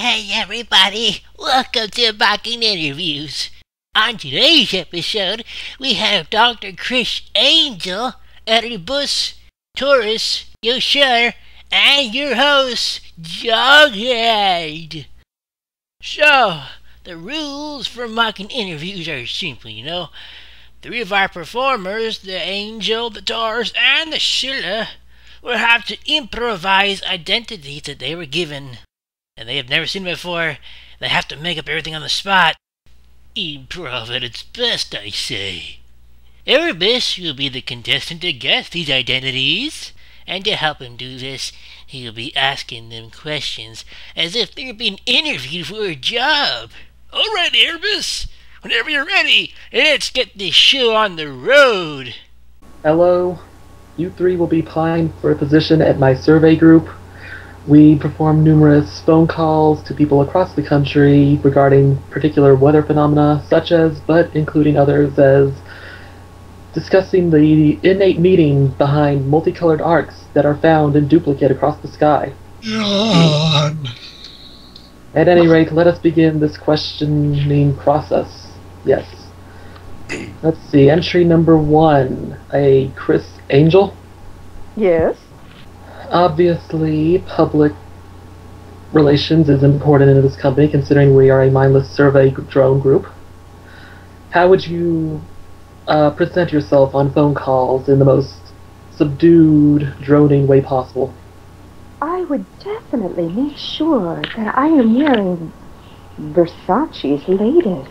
Hey everybody, welcome to Mocking Interviews. On today's episode, we have Dr. Cris Angel, Erebus, Torus, Yoshiller, and your host, Jughead. So, the rules for mocking interviews are simple, Three of our performers, the Angel, the Torus, and the Yoshiller, will have to improvise identities that they were given. And they have never seen before. They have to make up everything on the spot. Improv at its best, I say. Erebus will be the contestant to guess these identities. And to help him do this, he'll be asking them questions as if they're being interviewed for a job. Alright, Erebus, whenever you're ready, let's get this show on the road. Hello. You three will be applying for a position at my survey group. We perform numerous phone calls to people across the country regarding particular weather phenomena, such as, but including others, as discussing the innate meaning behind multicolored arcs that are found in duplicate across the sky. God. At any rate, let us begin this questioning process. Yes. Let's see, entry number 1, a Cris Angel. Yes. Obviously, public relations is important in this company, considering we are a mindless survey drone group. How would you present yourself on phone calls in the most subdued, droning way possible? I would definitely make sure that I am wearing Versace's latest,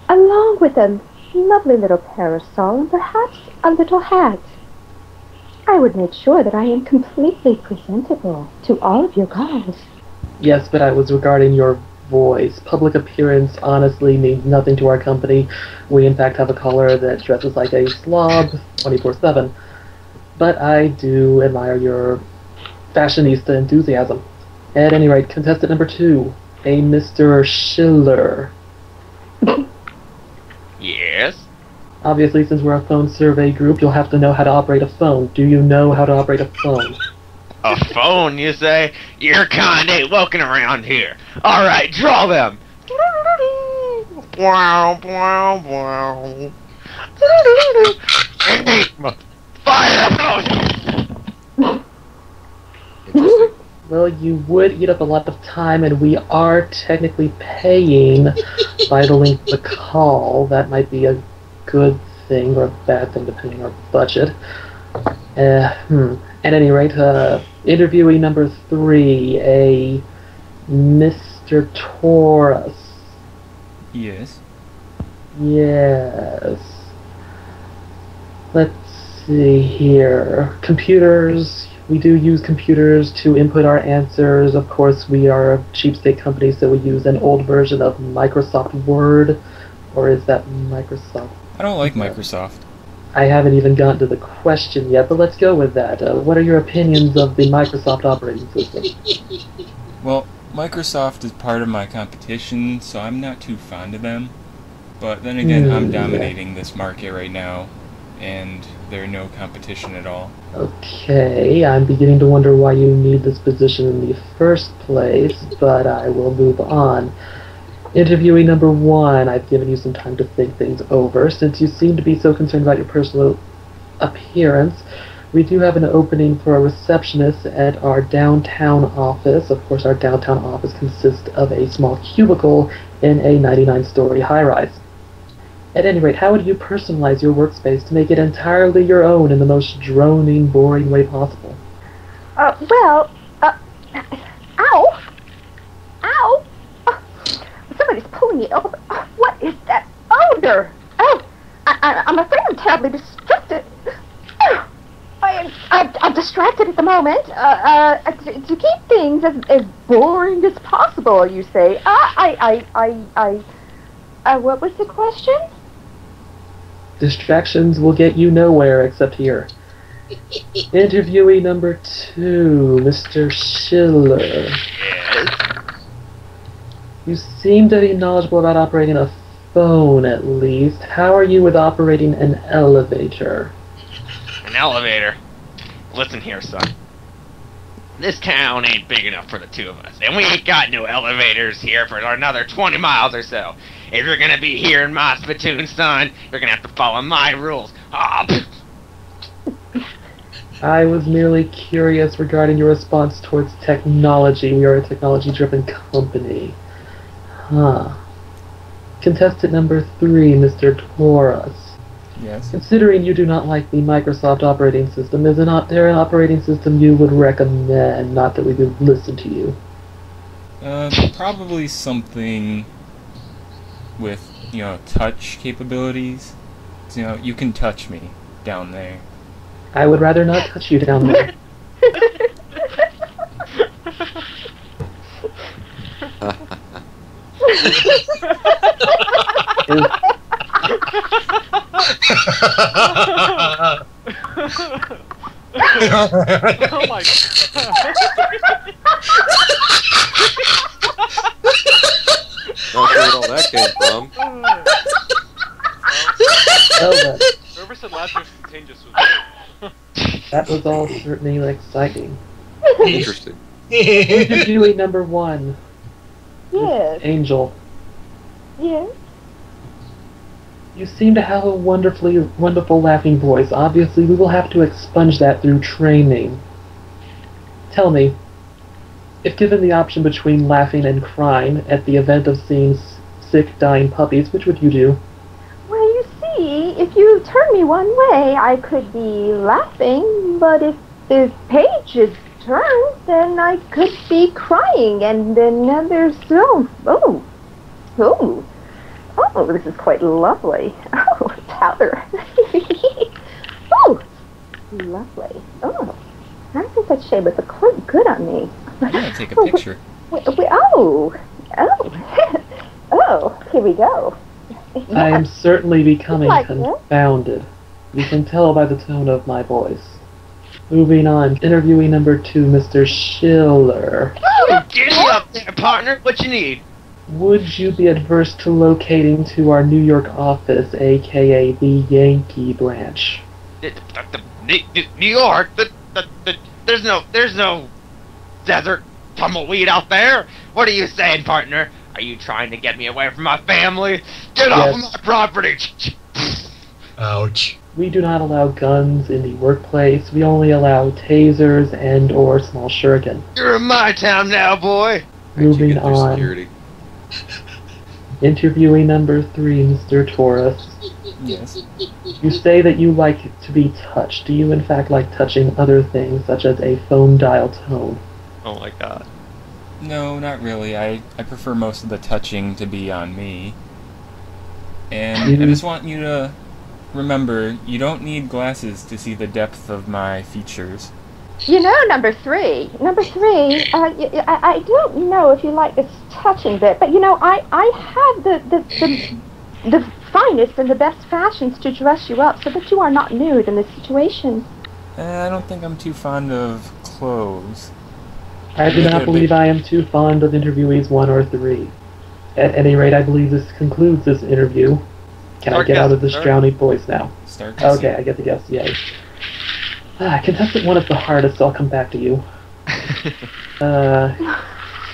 along with a lovely little parasol and perhaps a little hat. I would make sure that I am completely presentable to all of your calls. Yes, but I was regarding your voice. Public appearance honestly means nothing to our company. We in fact have a caller that dresses like a slob 24/7. But I do admire your fashionista enthusiasm. At any rate, contestant number 2, a Mr. Yoshiller. Yes? Obviously, since we're a phone survey group, you'll have to know how to operate a phone. Do you know how to operate a phone? A phone, you say? Your kind ain't welcome around here. Alright, draw them! Fire! Well, you would eat up a lot of time, and we are technically paying by the length of the call. That might be a good thing or a bad thing depending on our budget. At any rate, interviewee number 3, a Mr. Torus. Yes. Yes. Let's see here. Computers. We do use computers to input our answers. Of course, we are a cheapskate company, so we use an old version of Microsoft Word. Or is that Microsoft? I don't like Microsoft. I haven't even gotten to the question yet, but let's go with that. What are your opinions of the Microsoft operating system? Well, Microsoft is part of my competition, so I'm not too fond of them. But then again, I'm dominating this market right now, and there's no competition at all. Okay, I'm beginning to wonder why you need this position in the first place, but I will move on. Interviewee number 1, I've given you some time to think things over. Since you seem to be so concerned about your personal appearance, we do have an opening for a receptionist at our downtown office. Of course, our downtown office consists of a small cubicle in a 99-story high-rise. At any rate, how would you personalize your workspace to make it entirely your own in the most droning, boring way possible? Ow! Ow! Somebody's pulling me over. Oh, what is that odor? Oh, I'm afraid I'm terribly distracted. I'm distracted at the moment. To keep things as boring as possible, you say. What was the question? Distractions will get you nowhere except here. Interviewee number 2, Mr. Yoshiller. Yes? You seem to be knowledgeable about operating a phone, at least. How are you with operating an elevator? An elevator? Listen here, son. this town ain't big enough for the two of us, and we ain't got no elevators here for another 20 miles or so. If you're gonna be here in my spittoon, son, you're gonna have to follow my rules. I was merely curious regarding your response towards technology. We are a technology-driven company. Huh. Contestant number 3, Mr. Torus. Yes. Considering you do not like the Microsoft operating system, is there an operating system you would recommend? Not that we would listen to you. Probably something with, touch capabilities. So, you can touch me down there. I would rather not touch you down there. Oh my god. Not sure where all that came from. Whoever said last was contagious was That was all certainly exciting. Interesting. Interviewee number 1, Yes. Angel. Yes. You seem to have a wonderful laughing voice. Obviously, we will have to expunge that through training. Tell me, if given the option between laughing and crying at the event of seeing sick, dying puppies, which would you do? Well, you see, if you turn me one way, I could be laughing, but if the page is turned, then I could be crying, and then there's this is quite lovely. Oh, powder. Oh, lovely. Oh, I think that shade would look quite good on me. Yeah, take a picture. Oh, here we go. I am certainly becoming Like this? confounded. You can tell by the tone of my voice. Moving on, interviewee number 2, Mr. Schiller. Get up there, partner. What you need? Would you be adverse to locating to our New York office, aka the Yankee branch? New York? There's no desert tumbleweed out there. What are you saying, partner? Are you trying to get me away from my family? Get off of my property! Ouch. We do not allow guns in the workplace. We only allow tasers and or small shuriken. You're in my town now, boy. Moving Get through on. security. Interviewee number 3, Mr. Torus. Yes. You say that you like to be touched. Do you in fact like touching other things, such as a phone dial tone? Oh my god. No, not really. I prefer most of the touching to be on me. And I just want you to remember, you don't need glasses to see the depth of my features. You know, number three, I don't know if you like this touching bit, but you know, I have the finest and the best fashions to dress you up so that you are not nude in this situation. I don't think I'm too fond of clothes. I do not believe I am too fond of interviewees 1 or 3. At any rate, I believe this concludes this interview. Can I get out of this drowning voice now? Start Okay, I get the guess, yay. Contestant 1 is the hardest, so I'll come back to you.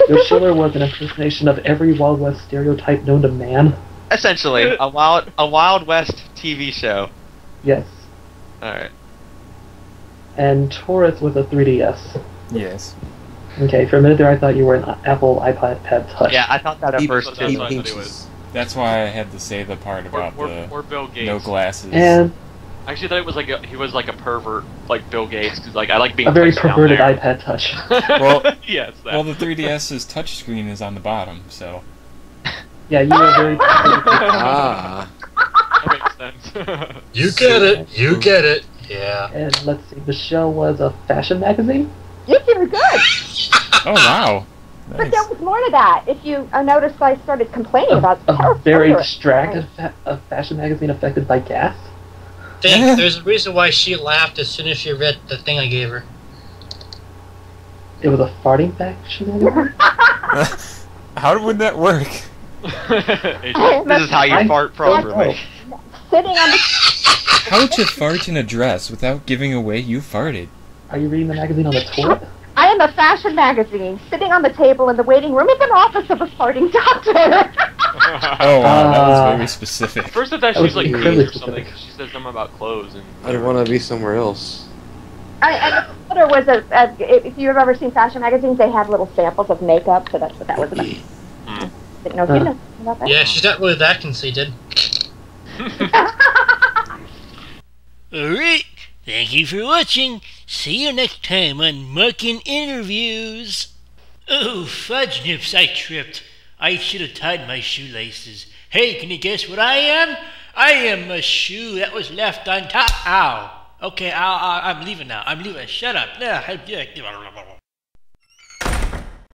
Yoshiller was an impersonation of every Wild West stereotype known to man. Essentially, a Wild West TV show. Yes. Alright. And Torus was a 3DS. Yes. Okay, for a minute there I thought you were an Apple iPad Touch. Yeah, I thought that at first That's too. what I thought he was. That's why I had to say the part about Or Bill Gates. no glasses. And I actually thought it was like he was like a pervert, like Bill Gates, because like I like being a very touched down perverted there. iPad Touch. Well, yes. That. well, the 3DS's touchscreen is on the bottom, so... Yeah, you were very perverted. Ah. That makes sense. You get it. You get it. Yeah. And let's see, the show was a fashion magazine? You did good, Oh, wow. but Nice. there was more to that. If you noticed, I started complaining about A very terror. distracted a fashion magazine affected by gas? Think there's a reason why she laughed as soon as she read the thing I gave her. It was a farting fashion magazine? How would that work? This is how you I fart don't properly. know. Sitting on the How to fart in a dress without giving away you farted? Are you reading the magazine on the toilet? I am a fashion magazine sitting on the table in the waiting room of an office of a farting doctor. Oh, wow, that was very specific. At first I thought she was like Greece or something, because she said something about clothes. And I don't want to be somewhere else. And the photo was if you've ever seen fashion magazines, they have little samples of makeup, so that's what that was about. Didn't know if you know about that. Yeah, she's not really that conceited. Alright, thank you for watching. See you next time on Muckin' Interviews. Oh, fudge nips, I tripped. I should have tied my shoelaces. Hey, can you guess what I am? I am a shoe that was left on top. Ow. Okay, I'm leaving now. I'm leaving. Shut up.